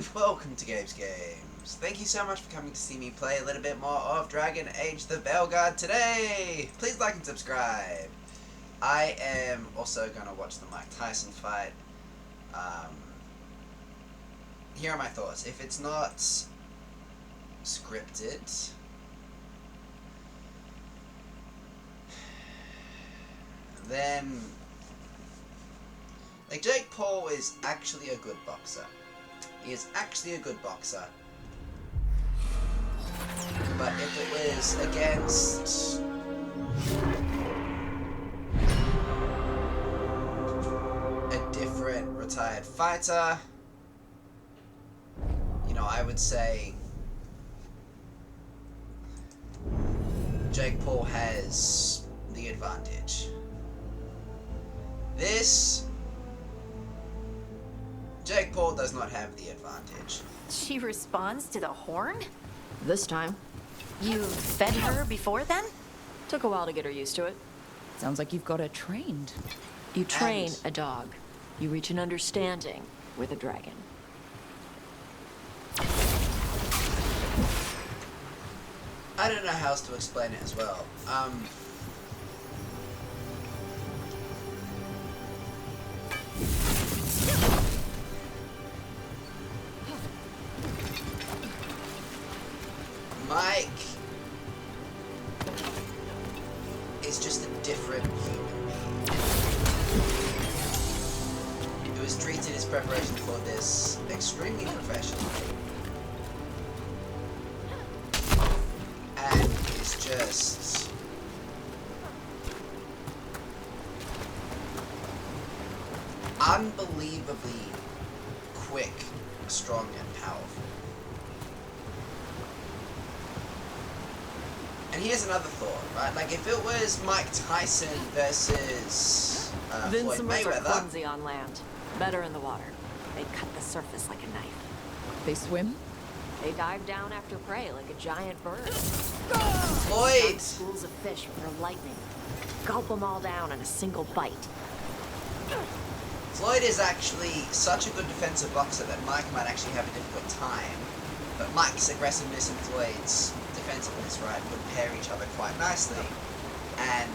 and welcome to Gabe's Games. Thank you so much for coming to see me play a little bit more of Dragon Age the Veilguard today. Please like and subscribe. I am also going to watch the Mike Tyson fight. Here are my thoughts. If it's not scripted, then like Jake Paul is actually a good boxer. He is actually a good boxer. But if it was against a different retired fighter, you know, I would say Jake Paul has the advantage. Jake Paul does not have the advantage. She responds to the horn? This time. You fed her before then? Took a while to get her used to it. Sounds like you've got her trained. You train a dog. You reach an understanding with a dragon. I don't know how else to explain it as well. Mike is just a different human being. He was treated his preparation for this extremely professionally. And is just unbelievably quick, strong, and powerful. And here's another thought, right? Like, if it was Mike Tyson versus Floyd Vincimals are Mayweather, clumsy on land. Better in the water. They cut the surface like a knife. They swim? They dive down after prey like a giant bird. Floyd! Schools of fish with their lightning. Gulp them all down in a single bite. Floyd is actually such a good defensive boxer that Mike might actually have a difficult time. But Mike's aggressiveness and Floyd's defensiveness, right, would pair each other quite nicely. And,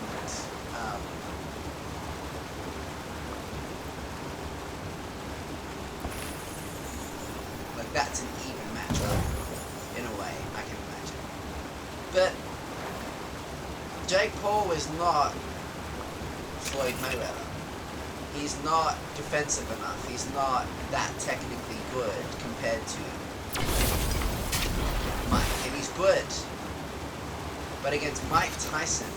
like, that's an even matchup, in a way, I can imagine. But Jake Paul is not Floyd Mayweather. He's not defensive enough. He's not that technically good compared to Mike. And he's good. But against Mike Tyson,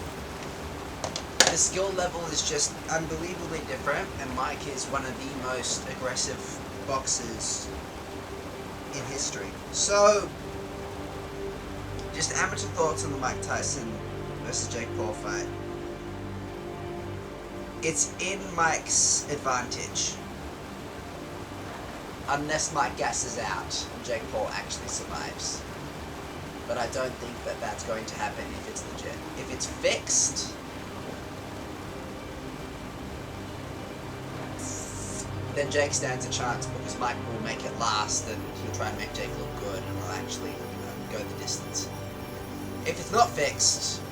the skill level is just unbelievably different, and Mike is one of the most aggressive boxers in history. So, just amateur thoughts on the Mike Tyson versus Jake Paul fight. It's in Mike's advantage. Unless Mike gasses out and Jake Paul actually survives. But I don't think that that's going to happen if it's legit. If it's fixed, then Jake stands a chance because Mike will make it last and he'll try and make Jake look good and will actually, go the distance. If it's not fixed,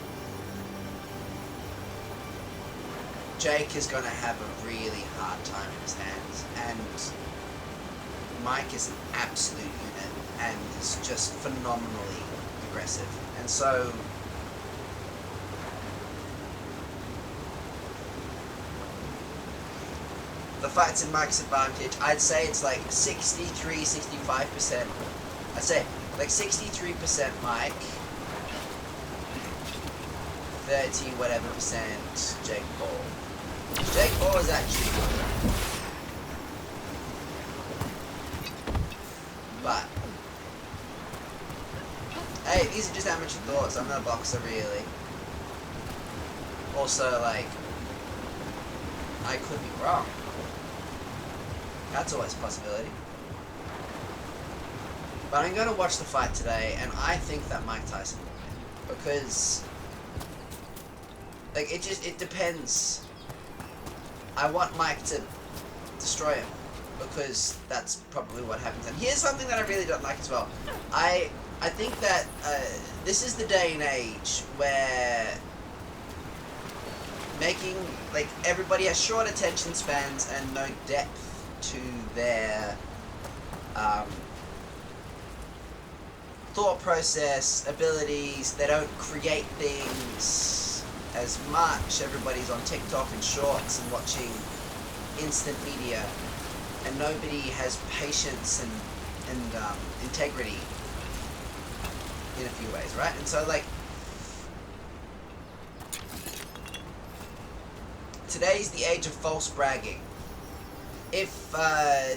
Jake is going to have a really hard time in his hands, and Mike is an absolute unit and is just phenomenally aggressive. And so the fight's in Mike's advantage. I'd say it's like 63-65%. I'd say like 63% Mike, 30 whatever percent Jake Paul. Jake Paul is actually good. But hey, these are just amateur thoughts. I'm not a boxer really. Also, like, I could be wrong. That's always a possibility. But I'm going to watch the fight today, and I think that Mike Tyson will win. Because, like, it depends. I want Mike to destroy him. because that's probably what happens. And here's something that I really don't like as well. I think that this is the day and age where making, like, everybody has short attention spans and no depth to their thought process, abilities. They don't create things as much. Everybody's on TikTok and shorts and watching instant media, and nobody has patience and integrity in a few ways, right? And so, like, today's the age of false bragging. If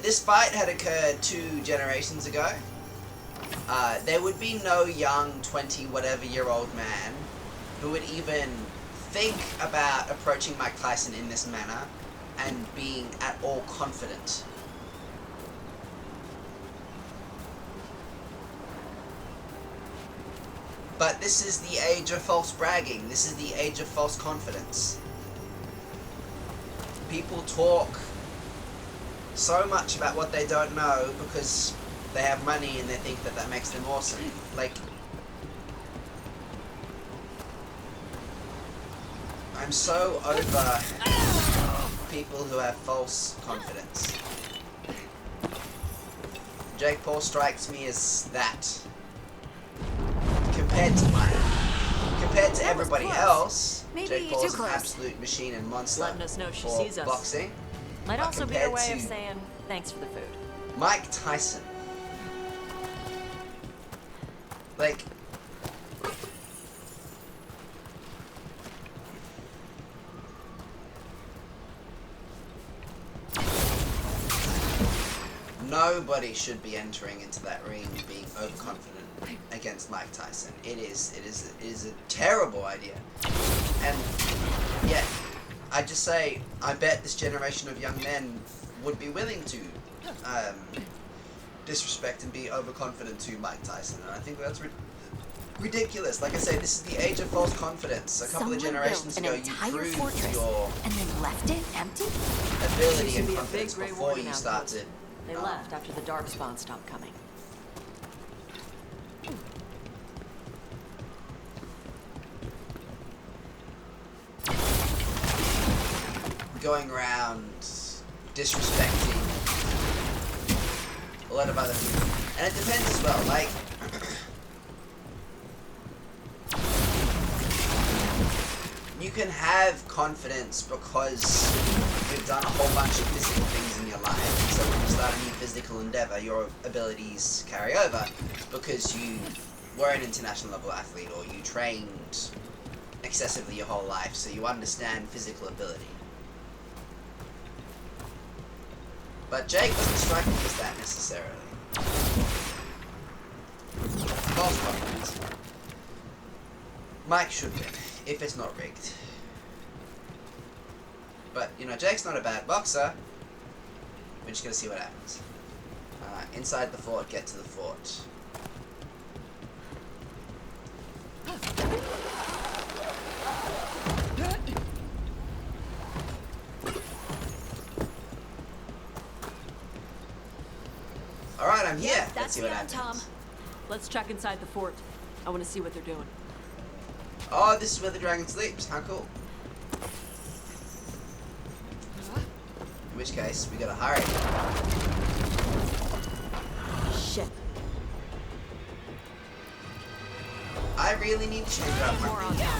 this fight had occurred 2 generations ago, there would be no young 20-whatever-year-old man who would even think about approaching Mike Tyson in this manner and being at all confident. But this is the age of false bragging. This is the age of false confidence. People talk so much about what they don't know because they have money and they think that that makes them awesome. Like, I'm so over people who have false confidence. Jake Paul strikes me as that. Compared to mine. Compared to everybody else, Maybe Jake Paul's too an close. absolute machine and monster Letting us know she for sees us. boxing. Might But also be a compared way of to saying thanks for the food. Mike Tyson. Like, nobody should be entering into that ring being overconfident against Mike Tyson. It is a terrible idea. And yet, I just say, I bet this generation of young men would be willing to disrespect and be overconfident to Mike Tyson, and I think that's ridiculous. Like I say, this is the age of false confidence. A couple of generations ago, you proved your and then left it empty? ability Used to and be a confidence big gray before warning you outpost. started. They left after the Darkspawn stopped coming. Going around disrespecting a lot of other people. And it depends as well, like, you can have confidence because you've done a whole bunch of physical things in your life. So when you start a new physical endeavor, your abilities carry over because you were an international level athlete or you trained excessively your whole life, so you understand physical ability. But Jake doesn't strike me as that necessarily. False confidence. Mike should win, if it's not rigged. But, you know, Jake's not a bad boxer. We're just gonna see what happens. Inside the fort, get to the fort. Alright, I'm here. Let's That's see the what end, happens. Tom. Let's check inside the fort. I want to see what they're doing. Oh, this is where the dragon sleeps. How cool. In which case, we gotta hurry. Shit. I really need to change up my More on thing, that.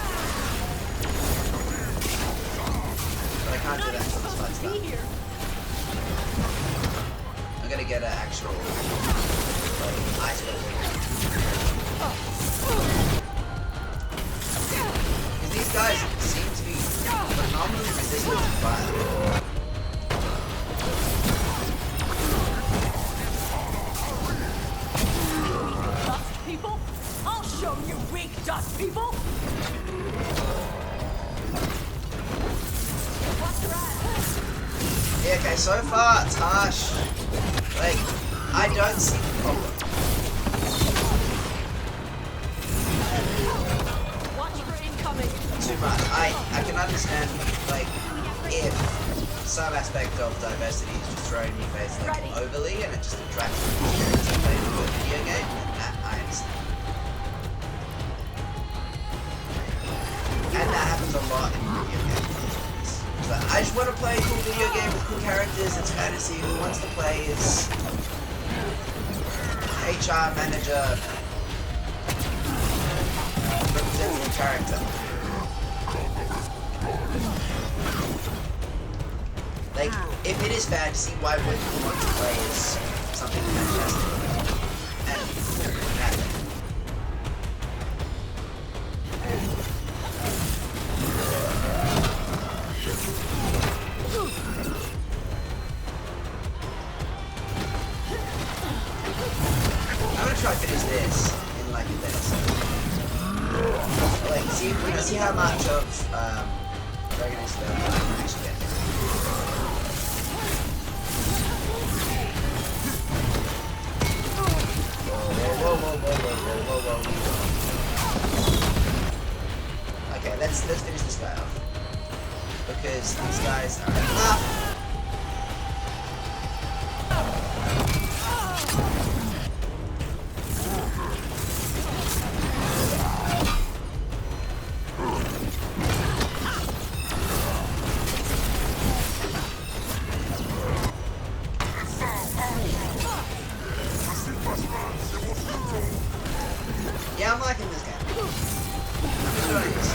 but I can't do that until this fight's done. I'm gonna get an actual like, ice weapon. Because these guys seem to be phenomenally resistant to fire. Dust people? I'll show you weak dust people! What's your ass? Yeah, okay, so far it's harsh. Like, I don't see the problem. Watch for incoming. Too much. I can understand, like, if some aspect of diversity is just thrown in your face like overly, and it just attracts you to play a video game, then that I understand. And that happens a lot in video games. So I just want to play a cool video game with cool characters. It's fantasy. Who wants to play is HR manager representing a character. Like, if it is fantasy, why wouldn't you want to play as something fantastic and cool and epic? I'm gonna try to finish this in like a day or so. Like, see how much of Dragon Age I can actually get. Whoa. Okay, let's finish this guy off. Because these guys are enough. Yeah, I'm liking this game. I'm enjoying this.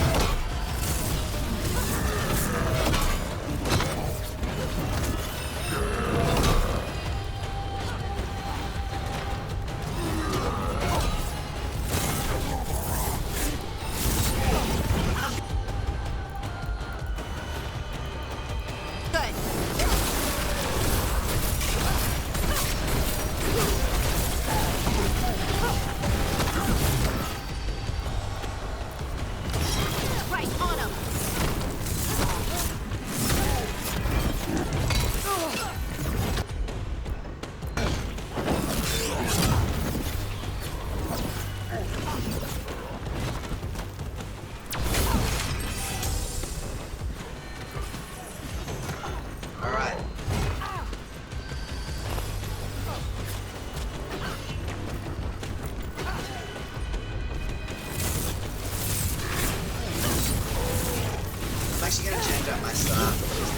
I'm actually going to change up my staff.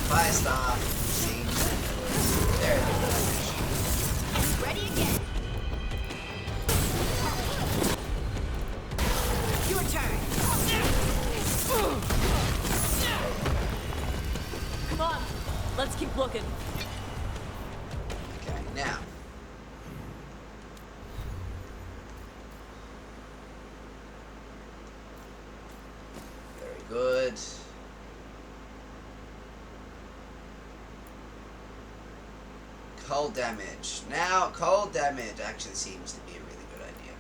Fire staff seems... There it is. Ready again. Your turn. Come on, let's keep looking. Okay, now. Very good. Cold damage. Now, cold damage actually seems to be a really good idea.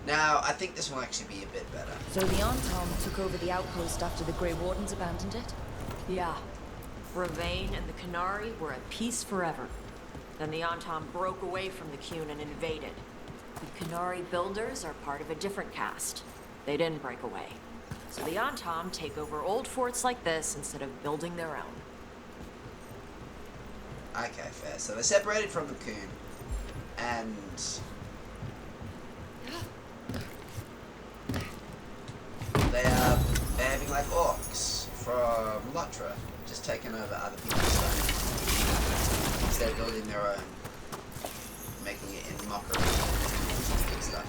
Now, I think this will actually be a bit better. So the Antom took over the outpost after the Grey Wardens abandoned it? Yeah. Ravain and the Qunari were at peace forever. Then the Antom broke away from the Qun and invaded. The Qunari builders are part of a different caste. They didn't break away. So the Antom take over old forts like this instead of building their own. Okay, fair. So they're separated from the Qun, and they're behaving like orcs from Lotra, just taking over other people's stuff instead of building their own, making it in mockery and stuff.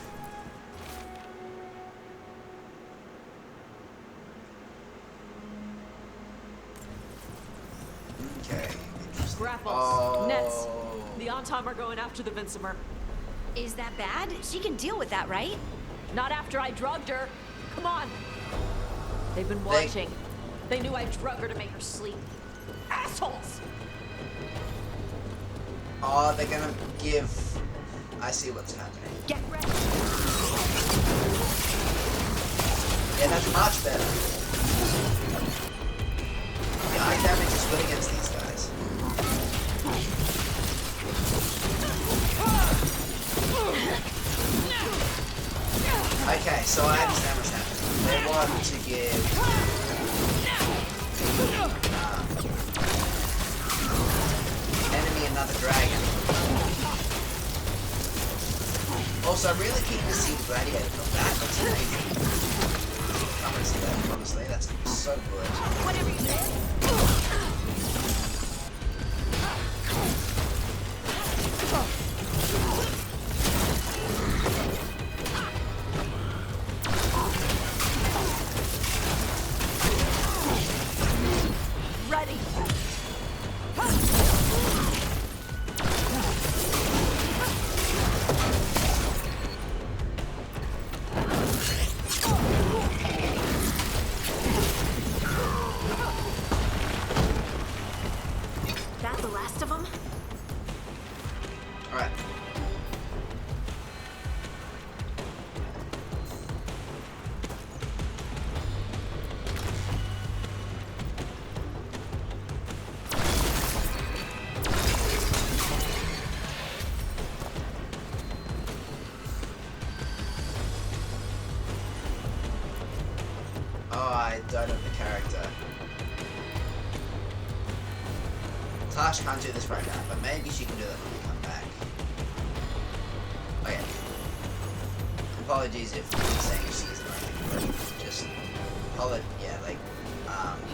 Okay, interesting. Grapples, nets. The Antom are going after the Vinsimer. Is that bad? She can deal with that, right? Not after I drugged her. Come on. They've been watching. They knew I drug her to make her sleep. Assholes! Oh, they're gonna give... I see what's happening. Get ready. Yeah, that's much better. The eye damage is good against these guys. Okay, so I understand what's happening. They want to give enemy another dragon. Also, I'm really keen to see the gladiator come back. That's amazing. I'm gonna see that, honestly. That's so good. Whatever you say. Ready. That the last of them? Alright. Oh, I don't have the character. Tash can't do this right now, but maybe she can do that when we come back. Okay. Apologies if I'm saying she's not, but just yeah, like,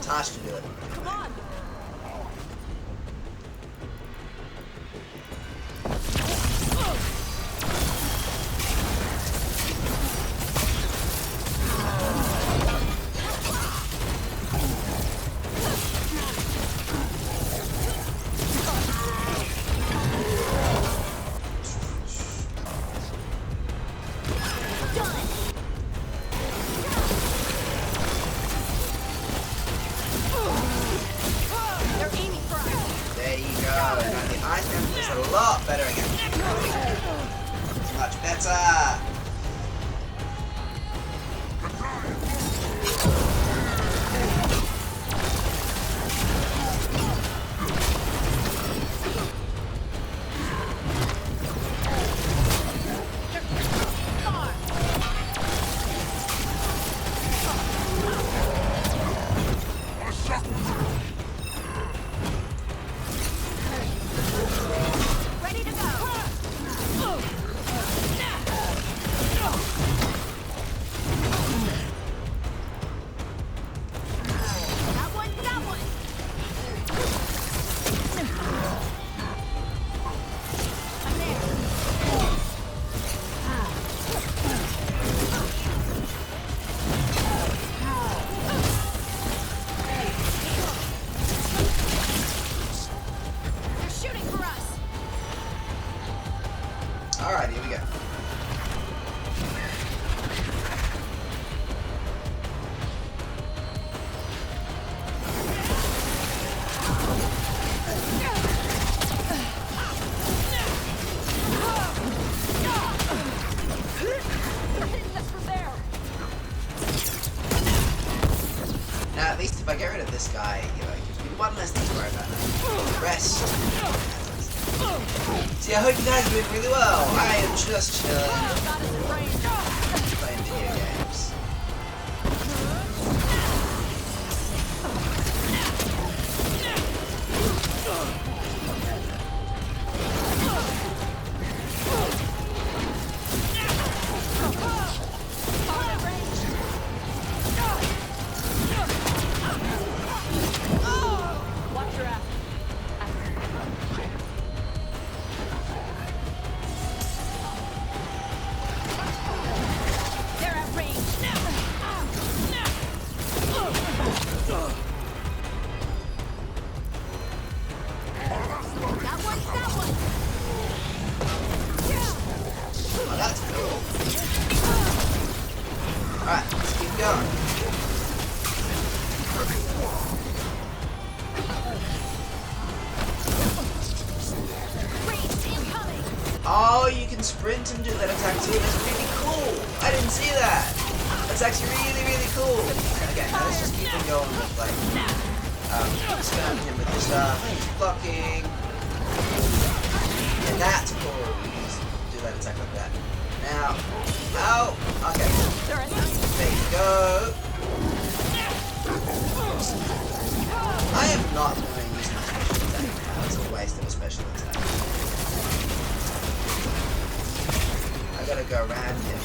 Tash can do it when we come back. They're aiming for us. There you go. Now the ice damage is a lot better again. Much better. Ready to go. That one, that one. I'm there. They're shooting for us. Alright, here we go. They're hitting us from there. Now, at least if I get rid of this guy, you know, it gives me one less thing to worry about now. Rest. See, I hope you guys are doing really well. I am just chilling, Got us in range. playing video games. Watch your ass. They're at range. That one, that one. Oh, that's cool. Alright, let's keep going. Range incoming. Oh, you can sprint and do that attack too. That's really cool. I didn't see that. That's actually really, really cool. Okay, now let's just keep on going with like, spam him with the stuff, blocking. And that's cool. You can just do that attack like that. Ow. Ow. Okay. They're a nice. There you go. I am not going to use my special attack now. It's a waste of a special attack. I gotta go around him.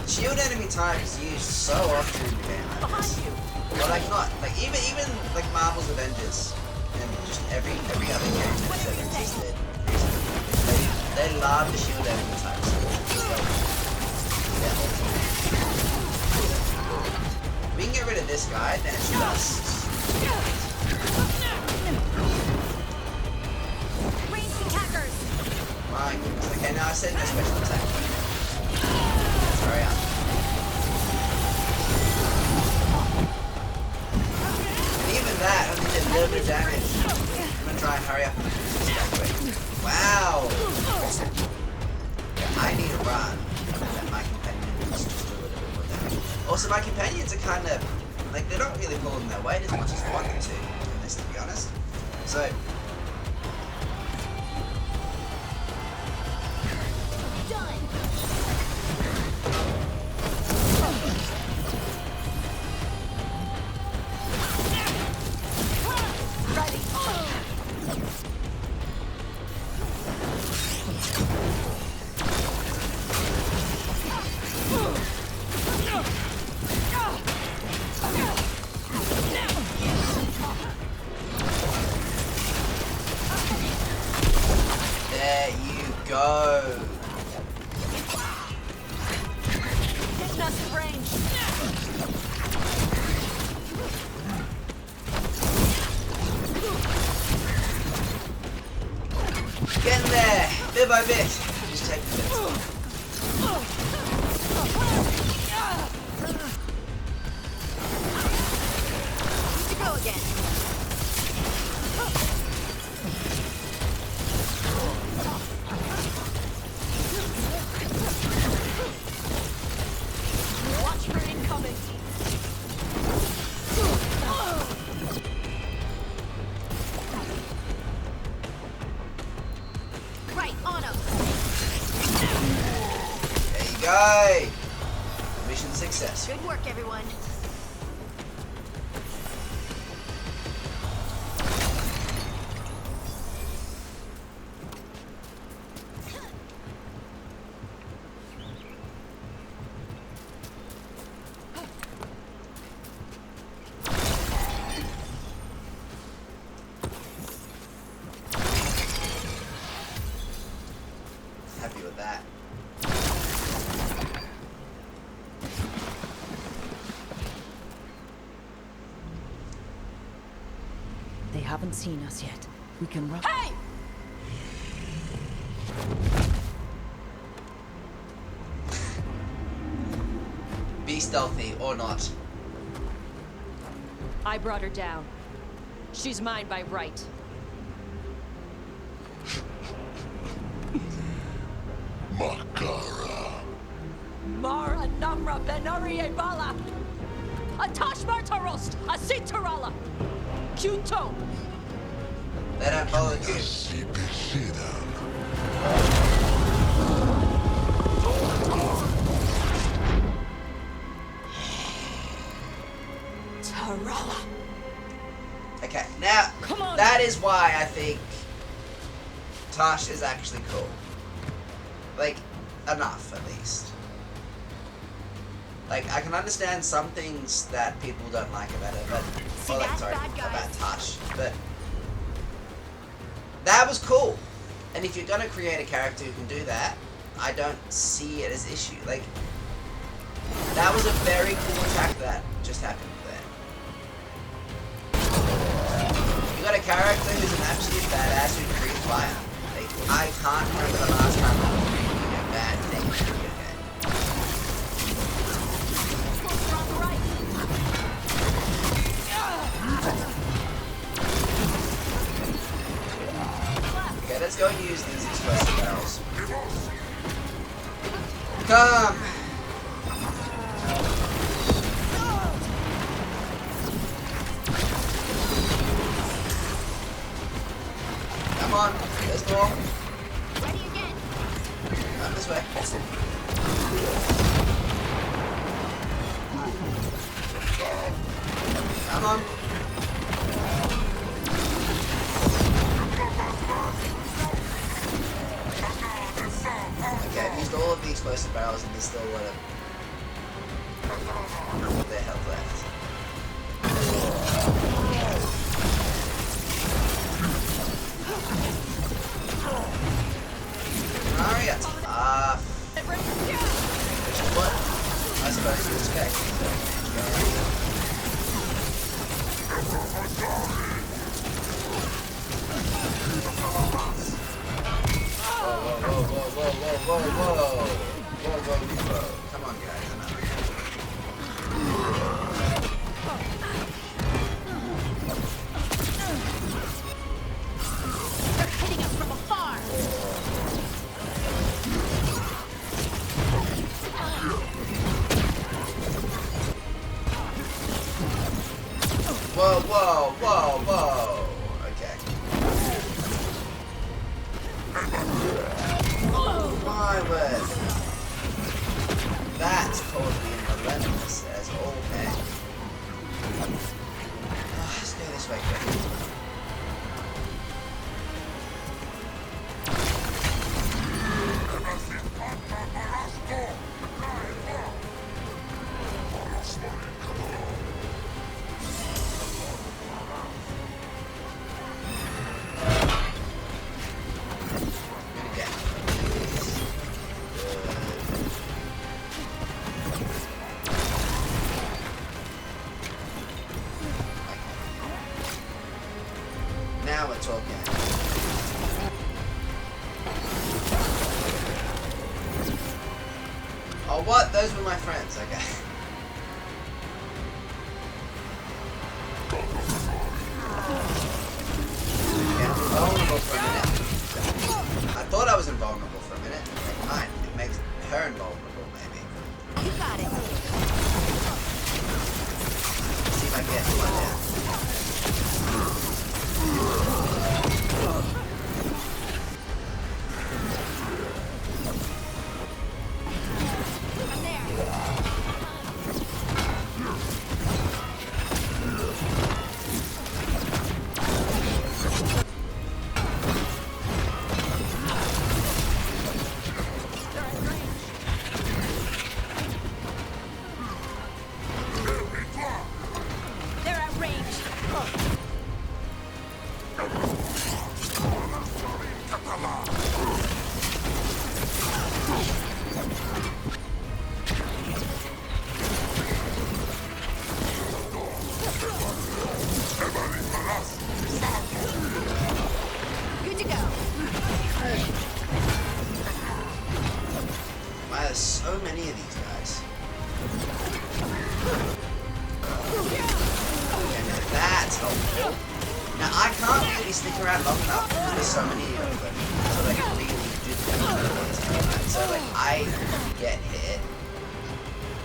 Shield enemy type is used so often in the game like Behind this. you. But like not like even like Marvel's Avengers and just every other game that's ever existed. They love the shield enemy types. Yeah. We can get rid of this guy, then it's just Ranged attackers. my goodness. Okay, now I said no special attack. Let's hurry up. And even that only did a little bit of damage. I'm gonna try and hurry up and finish this guy quick. Wow! Yeah, I need to run. And my companions just do a little bit more damage. Also, my companions are kind of like they're not really pulling their weight as much as I want them to be honest. So. Done. Ready. There you go. Getting us in range. Getting there, bit by bit. Just take the bits. Need to go again. Watch for incoming. Right, on him. There you go. Mission success. Good work, everyone. Happy with that. They haven't seen us yet. We can run. Hey! Be stealthy or not. I brought her down. She's mine by right. Makara. Mara Namra Benari Bala. Atash Martarost, Asitarala. Kunto. They don't follow you. Sipisidan. Tarala. Okay, now Come on. that is why I think Tosh is actually cool. Like, enough at least. Like, I can understand some things that people don't like about it, but See that, bad guys? about Tosh, but that was cool. And if you're gonna create a character who can do that, I don't see it as an issue. Like, that was a very cool attack that just happened there. You got a character who's an absolute badass who can breathe fire. Like, I can't remember the last time I was doing a bad thing in a video game. Closer on the right. Okay, let's go and use these explosive barrels. Come! on. There's more. Ready again. Come this way. Come on. Okay, I've used all of the explosive barrels and there's still a lot of their health left. Hurry up! Which is what I suppose you expect. Whoa. Come on, guys. They're hitting us from afar. Whoa. Okay. My word. That's totally relentless as all heck. Let's go this way quick. Now we're talking. Oh, what? Those were my friends. Okay. Yeah, I'm vulnerable for a minute. I thought I was invulnerable for a minute. Never mind. It makes her invulnerable, maybe. You got it. Let's see if I can get one down. I'm there. They're at range. Good to go. Wow, there's so many of these guys. Okay, now that's helpful. Now I can't really stick around long enough because there's so many of them. So like really do the damage. So like I get hit.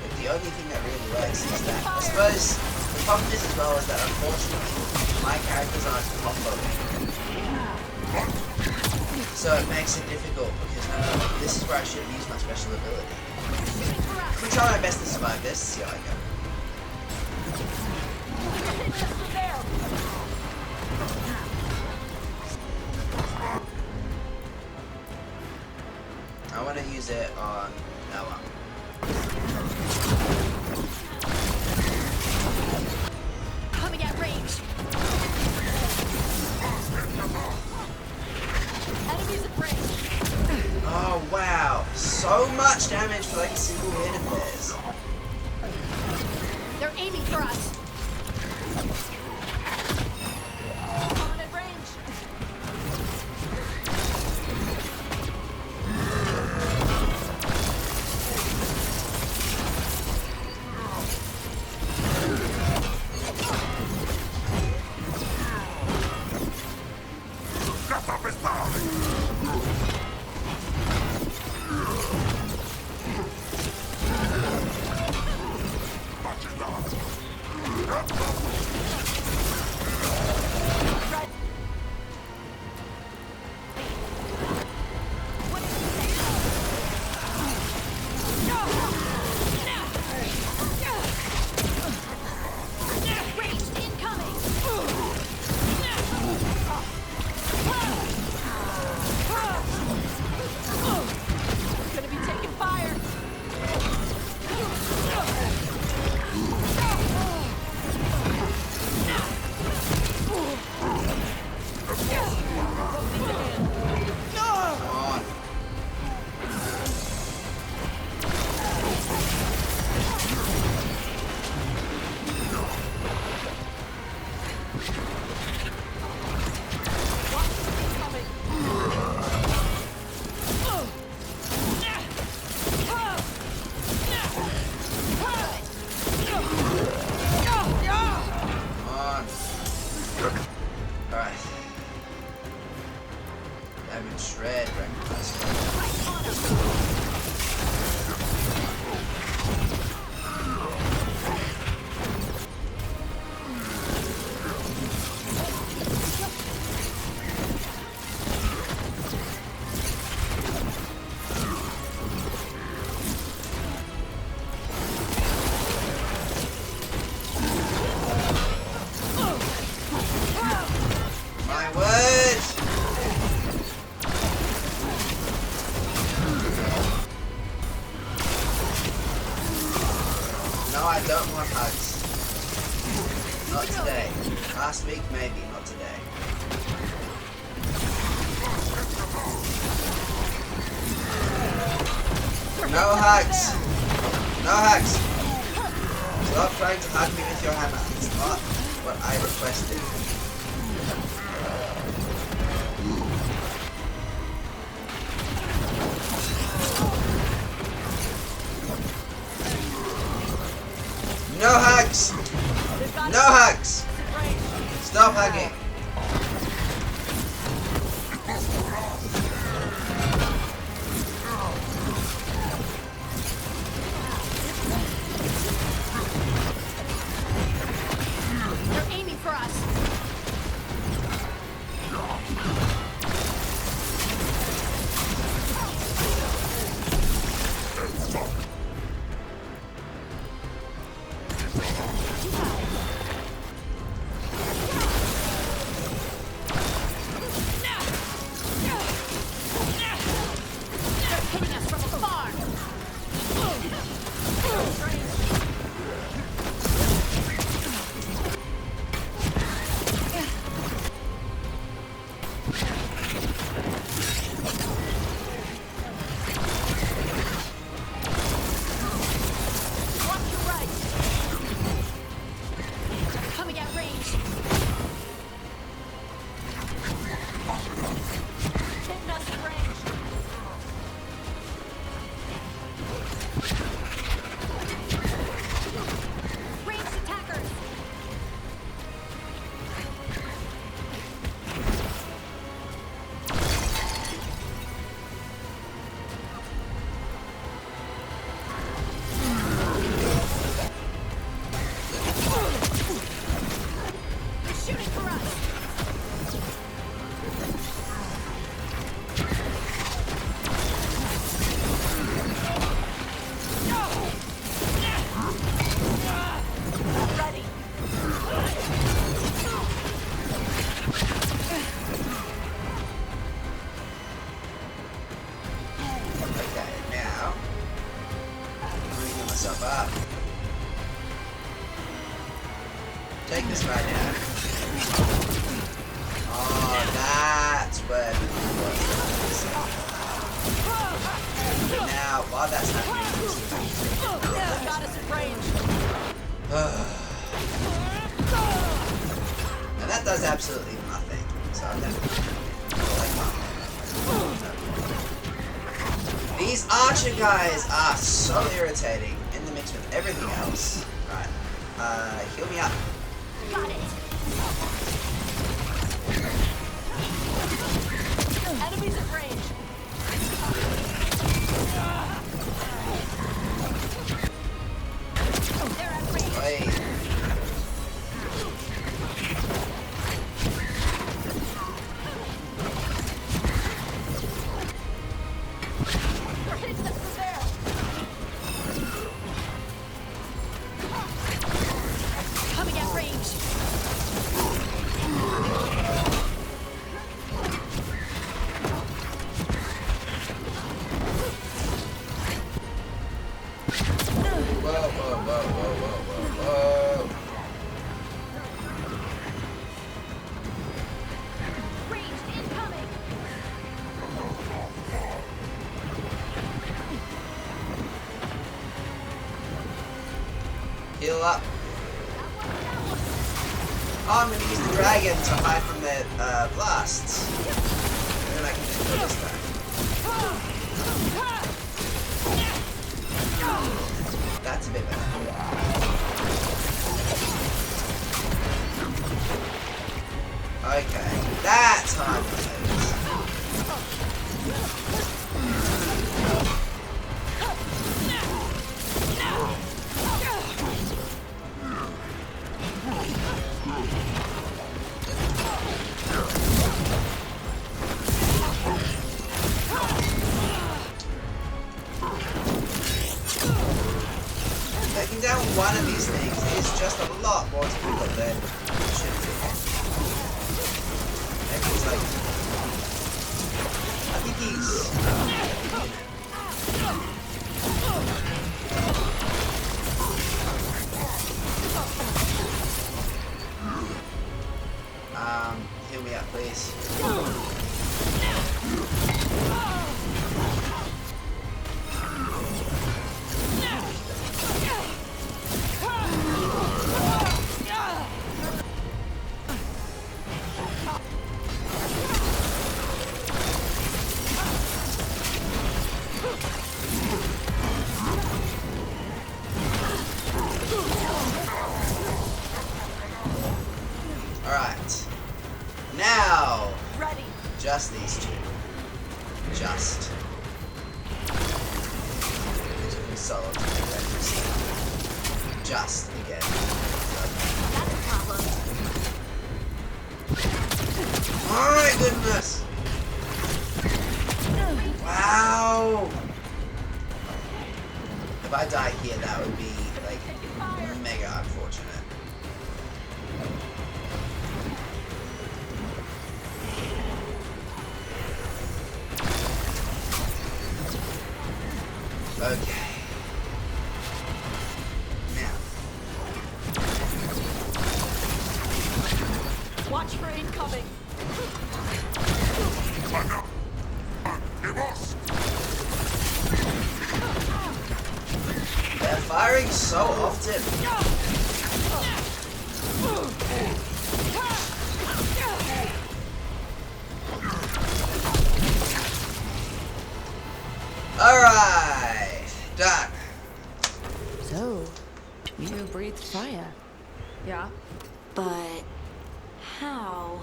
But the only thing that really works is that I suppose the problem is as well is that unfortunately my characters aren't comboing. So it makes it difficult because this is where I should have used my special ability. I'm trying my best to survive this, see how I go. I want to use it on Noah. Coming at range. Enemies at range. Oh wow, so much damage for like a single hit of theirs. They're aiming for us. Coming at range. Omen Shred, recognize. Right on him. My word! No, I don't want hugs. Not today. Last week, maybe, not today. No hugs! No hugs! Stop trying to hug me with your hammer. It's not what I requested. No hugs! No hugs! Stop hugging! They're aiming for us. They're hitting us from afar. Watch your right. Coming at range. Hitting us at range. Ranged attackers. They're shooting for us. Ready. Okay, now I'm gonna get myself up. Take this guy down. Oh, that's where the thing was. Now, while that's happening, Got us at range. and that does absolutely nothing. So I'm gonna These archer guys are so irritating in the mix with everything else. Right. Heal me up. Got it. Enemies at range. They're at range. Wait. They're hitting us from there. Coming at range. Whoa, whoa, whoa, whoa, whoa, whoa, whoa. Ranged incoming. Heal up. Oh, I'm gonna use the dragon to hide from the blasts. And then I can just kill this guy. That's a bit better. Okay, that's how I'm gonna do this. one of these things is just a lot more difficult than it should be. Maybe he's like... I think he's... heal me up, please. Alright. Now! Ready. Just these two. Just. It took me so long to make that just again. That's a problem. Oh my goodness! Wow! If I die here, that would be like mega unfortunate. Okay. Now. Watch for incoming. They're firing so often. Alright. Done. So, you breathed fire. Yeah. But how?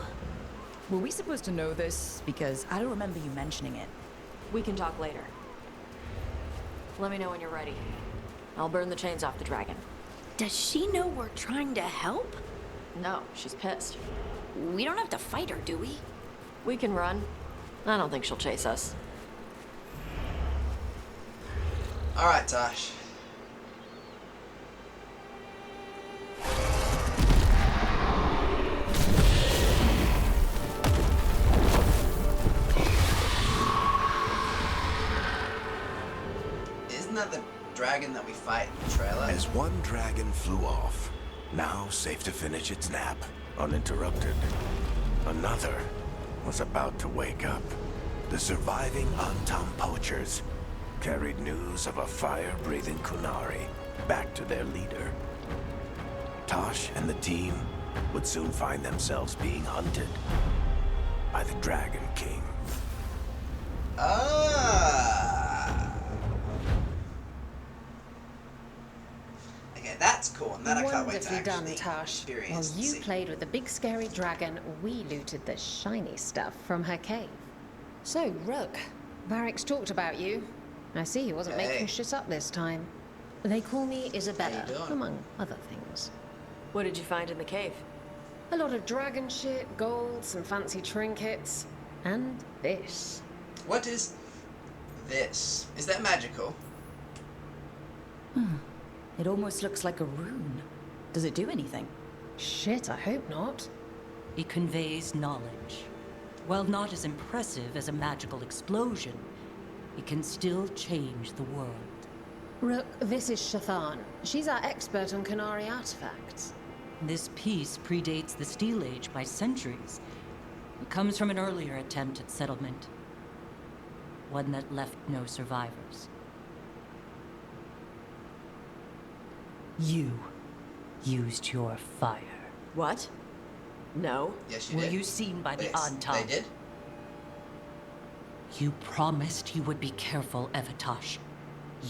Were we supposed to know this? Because I don't remember you mentioning it. We can talk later. Let me know when you're ready. I'll burn the chains off the dragon. Does she know we're trying to help? No, she's pissed. We don't have to fight her, do we? We can run. I don't think she'll chase us. Alright, Tosh. Isn't that the dragon that we fight in the trailer? As one dragon flew off, now safe to finish its nap, uninterrupted, another was about to wake up. The surviving Antam poachers carried news of a fire-breathing Kunari back to their leader. Tosh and the team would soon find themselves being hunted by the Dragon King. Ah. Okay, that's cool, and that I can't wait to Wonderfully done, actually Tosh. experience While and you see. played with the big scary dragon, we looted the shiny stuff from her cave. So, Rook, Varric's talked about you. I see he wasn't Hey. making shit up this time. They call me Isabella, doing? among other things. What did you find in the cave? A lot of dragon shit, gold, some fancy trinkets, and this. What is this? Is that magical? It almost looks like a rune. Does it do anything? Shit, I hope not. It conveys knowledge. While not as impressive as a magical explosion, it can still change the world. Rook, this is Shathan. She's our expert on Kunari artifacts. This piece predates the Steel Age by centuries. It comes from an earlier attempt at settlement. One that left no survivors. You used your fire. What? No. Yes, you Were did. you seen by the Yes, Antam? they did. You promised you would be careful, Evatosh.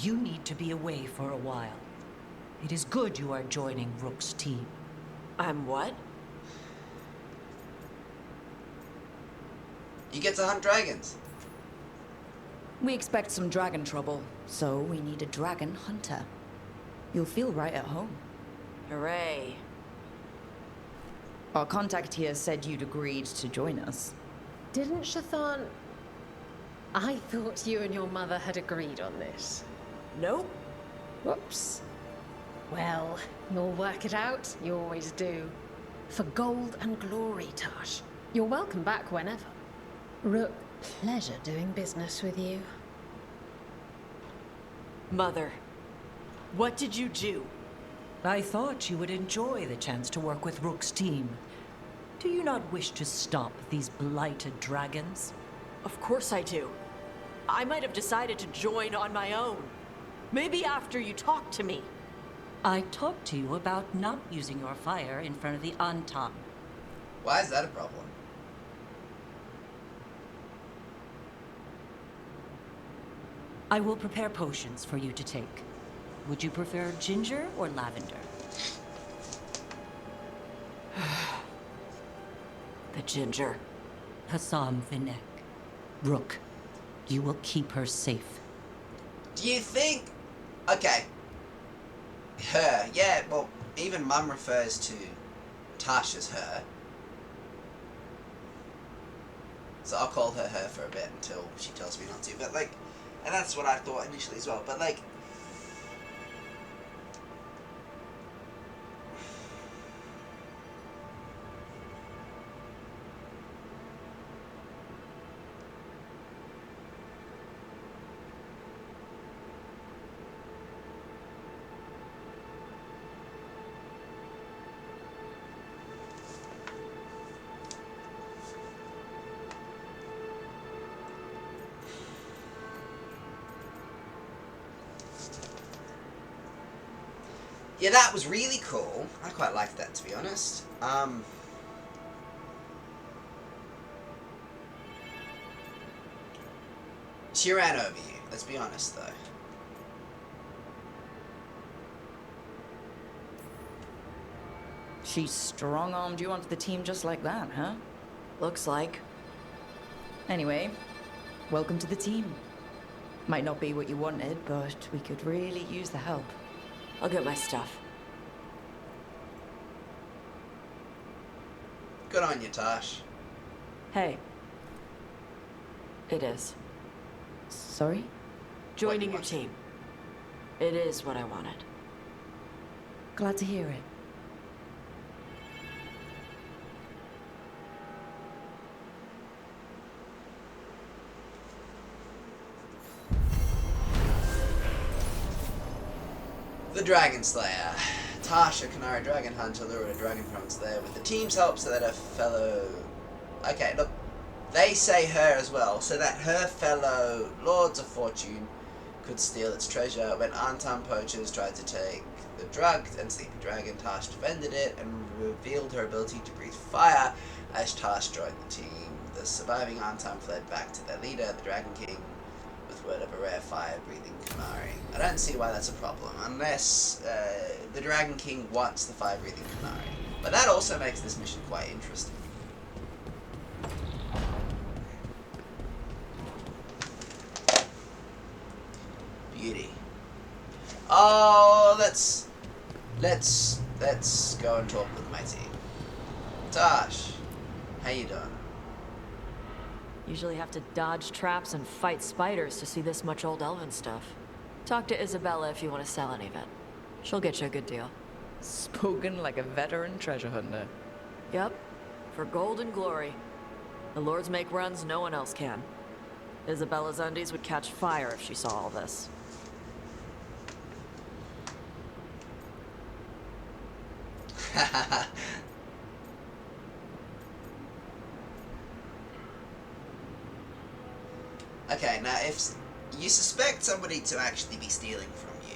You need to be away for a while. It is good you are joining Rook's team. I'm what? You get to hunt dragons. We expect some dragon trouble, so we need a dragon hunter. You'll feel right at home. Hooray. Our contact here said you'd agreed to join us. Didn't Shathan... I thought you and your mother had agreed on this. Nope. Whoops. Well, you'll work it out. You always do. For gold and glory, Tash. You're welcome back whenever. Rook, pleasure doing business with you. Mother, what did you do? I thought you would enjoy the chance to work with Rook's team. Do you not wish to stop these blighted dragons? Of course I do. I might have decided to join on my own. Maybe after you talked to me. I talked to you about not using your fire in front of the Antam. Why is that a problem? I will prepare potions for you to take. Would you prefer ginger or lavender? The ginger. Hassam Vinek. Rook, you will keep her safe. Do you think... Okay. Her. Yeah, well, even Mum refers to Tash as her. So I'll call her for a bit until she tells me not to. But, like... And that's what I thought initially as well. But, like... Yeah, that was really cool. I quite liked that, to be honest. She ran over you, let's be honest, though. She strong-armed you onto the team just like that, huh? Looks like. Anyway, welcome to the team. Might not be what you wanted, but we could really use the help. I'll get my stuff. Good on you, Tash. Hey. It is. Sorry? Joining your team. It is what I wanted. Glad to hear it. The Dragon Slayer. Tash, a Qunari dragon hunter, lured a dragon from its lair with the team's help so that her fellow... Okay, look. They say her as well, so that her fellow Lords of Fortune could steal its treasure. When Antam poachers tried to take the drugged and sleepy dragon, Tash defended it and revealed her ability to breathe fire as Tash joined the team. The surviving Antam fled back to their leader, the Dragon King, with word of a rare fire-breathing Qunari. I don't see why that's a problem, unless the Dragon King wants the fire-breathing Qunari. But that also makes this mission quite interesting. Beauty. Oh, let's go and talk with my team. Tash, how you doing? Usually have to dodge traps and fight spiders to see this much old elven stuff. Talk to Isabella if you want to sell any of it. She'll get you a good deal. Spoken like a veteran treasure hunter. Yep. For gold and glory. The lords make runs no one else can. Isabella's undies would catch fire if she saw all this. Okay, now if you suspect somebody to actually be stealing from you,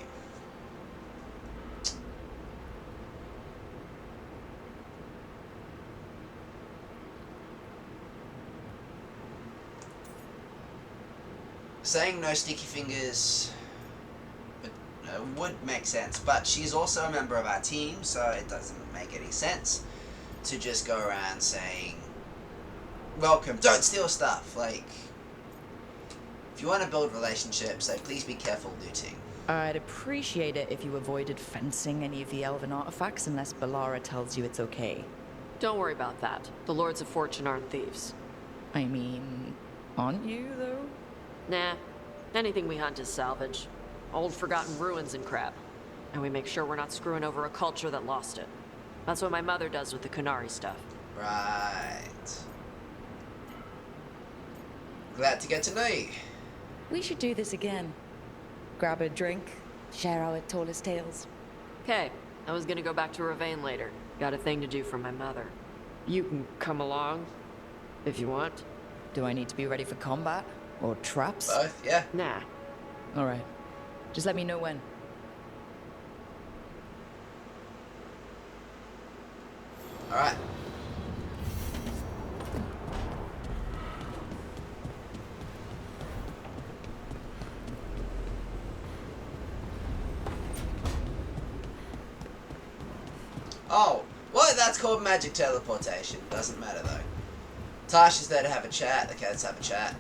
saying no sticky fingers would make sense, but she's also a member of our team, so it doesn't make any sense to just go around saying, welcome, don't steal stuff. Like, if you want to build relationships, so please be careful looting. I'd appreciate it if you avoided fencing any of the elven artifacts unless Balara tells you it's okay. Don't worry about that. The Lords of Fortune aren't thieves. I mean, aren't you, though? Nah. Anything we hunt is salvage. Old forgotten ruins and crap. and we make sure we're not screwing over a culture that lost it. That's what my mother does with the Qunari stuff. Right. Glad to get to know you. We should do this again. Grab a drink, share our tallest tales. Okay, I was gonna go back to Ravane later. Got a thing to do for my mother. You can come along, if you want. Do I need to be ready for combat? Or traps? Both, yeah. Nah. Alright. Just let me know when. Alright. Oh, well, that's called magic teleportation. Doesn't matter though. Tash is there to have a chat. Okay, let's have a chat.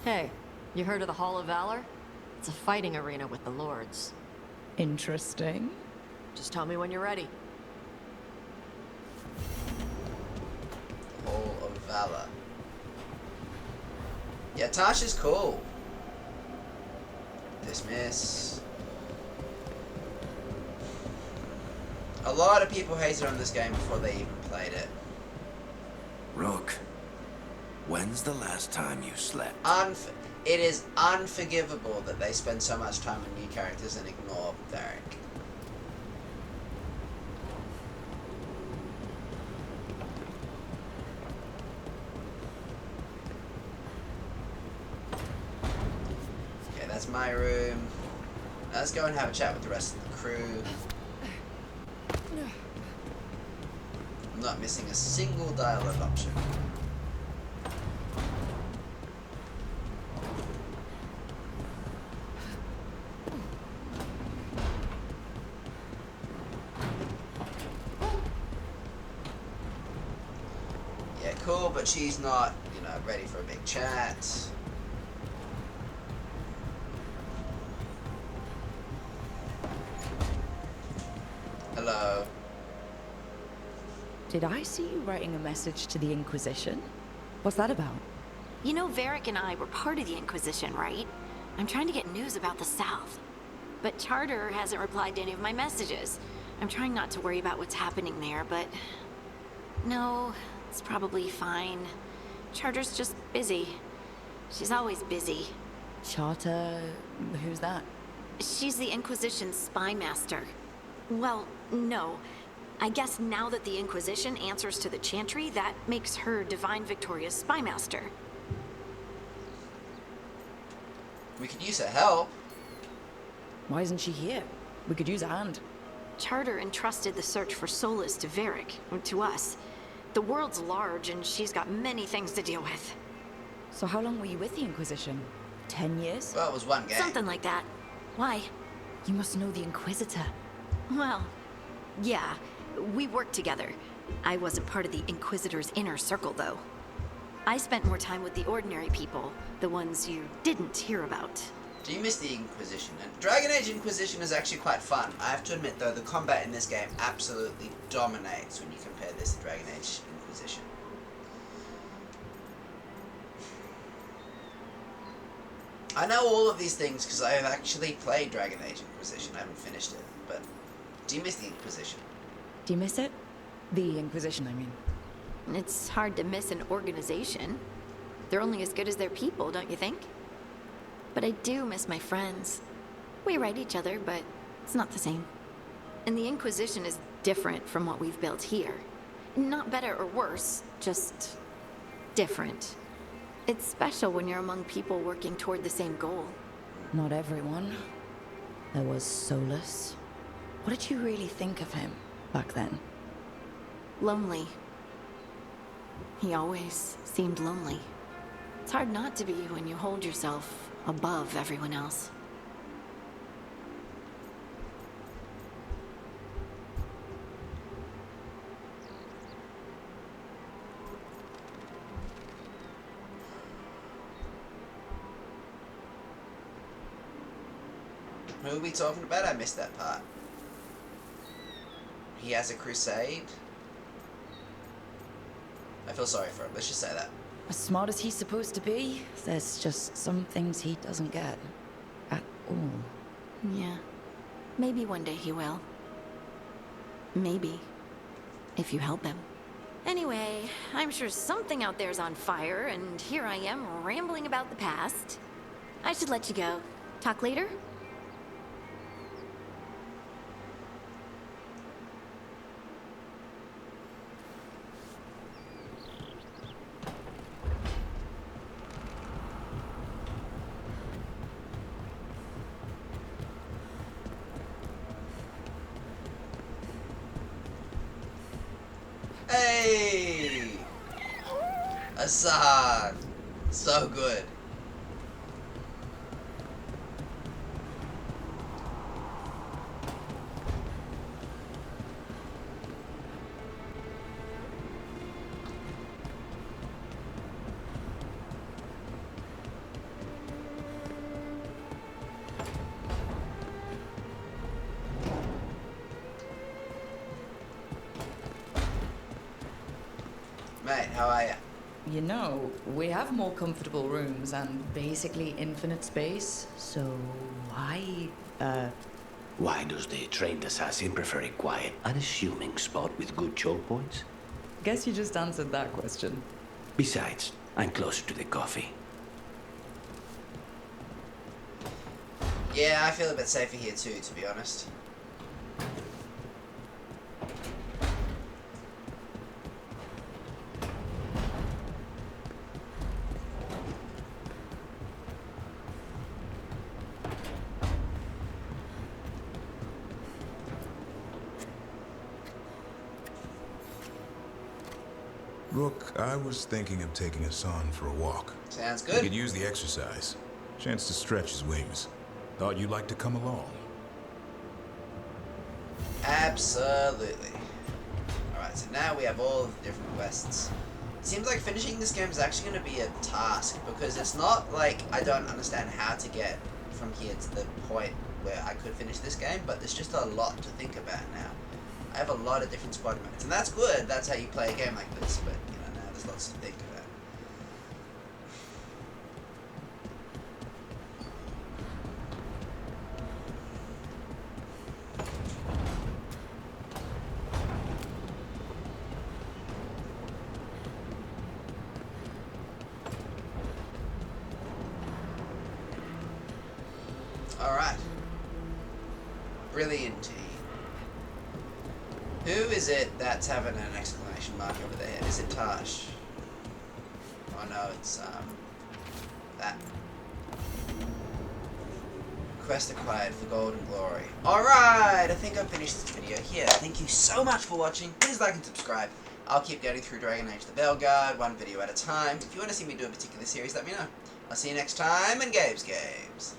Hey, you heard of the Hall of Valor? It's a fighting arena with the lords. Interesting. Just tell me when you're ready. Hall of Valor. Yeah, Tash is cool. Dismiss. A lot of people hated on this game before they even played it. Rook, when's the last time you slept? It is unforgivable that they spend so much time on new characters and ignore Varric. Okay, that's my room. Now let's go and have a chat with the rest of the crew. I'm not missing a single dialogue option. Yeah, cool, but she's not, you know, ready for a big chat. Hello. Did I see you writing a message to the Inquisition? What's that about? You know, Varric and I were part of the Inquisition, right? I'm trying to get news about the South. But Charter hasn't replied to any of my messages. I'm trying not to worry about what's happening there, but... No, it's probably fine. Charter's just busy. She's always busy. Charter... who's that? She's the Inquisition's spy master. Well, no. I guess now that the Inquisition answers to the Chantry, that makes her Divine Victoria's spy master. We could use her help. Why isn't she here? We could use a hand. Charter entrusted the search for Solas to Varric, or to us. The world's large, and she's got many things to deal with. So how long were you with the Inquisition? 10 years? Well, it was one game. Something like that. Why? You must know the Inquisitor. Well, yeah. We worked together. I wasn't part of the Inquisitor's inner circle, though. I spent more time with the ordinary people, the ones you didn't hear about. Do you miss the Inquisition? And Dragon Age Inquisition is actually quite fun. I have to admit, though, the combat in this game absolutely dominates when you compare this to Dragon Age Inquisition. I know all of these things because I have actually played Dragon Age Inquisition. I haven't finished it, but do you miss the Inquisition? Do you miss it? The Inquisition, I mean. It's hard to miss an organization. They're only as good as their people, don't you think? But I do miss my friends. We write each other, but it's not the same. And the Inquisition is different from what we've built here. Not better or worse, just different. It's special when you're among people working toward the same goal. Not everyone. There was Solas. What did you really think of him back then? Lonely. He always seemed lonely. It's hard not to be when you hold yourself above everyone else. Who are we talking about? I missed that part. He has a crusade? I feel sorry for him. Let's just say that. As smart as he's supposed to be, there's just some things he doesn't get. At all. Yeah. Maybe one day he will. Maybe. If you help him. Anyway, I'm sure something out there's on fire, and here I am rambling about the past. I should let you go. Talk later? Hey! Assad! So good. Mate, how are ya? You know, we have more comfortable rooms and basically infinite space, so why, Why does the trained assassin prefer a quiet, unassuming spot with good choke points? Guess you just answered that question. Besides, I'm closer to the coffee. Yeah, I feel a bit safer here too, to be honest. Look, I was thinking of taking Hassan for a walk. Sounds He good. could use the exercise. Chance to stretch his wings. Thought you'd like to come along. Absolutely. Alright, so now we have all of the different quests. It seems like finishing this game is actually going to be a task, because it's not like I don't understand how to get from here to the point where I could finish this game, but there's just a lot to think about now. I have a lot of different squad mates, and that's good, that's how you play a game like this, but, you know, now there's lots to think about. Alright. Brilliant. Who is it that's having an exclamation mark over their head? Is it Tosh? Oh no, it's, that. Quest acquired for Gold and Glory. Alright, I think I've finished this video here. Thank you so much for watching. Please like and subscribe. I'll keep going through Dragon Age the Belguard, one video at a time. If you want to see me do a particular series, let me know. I'll see you next time in Gabe's Games.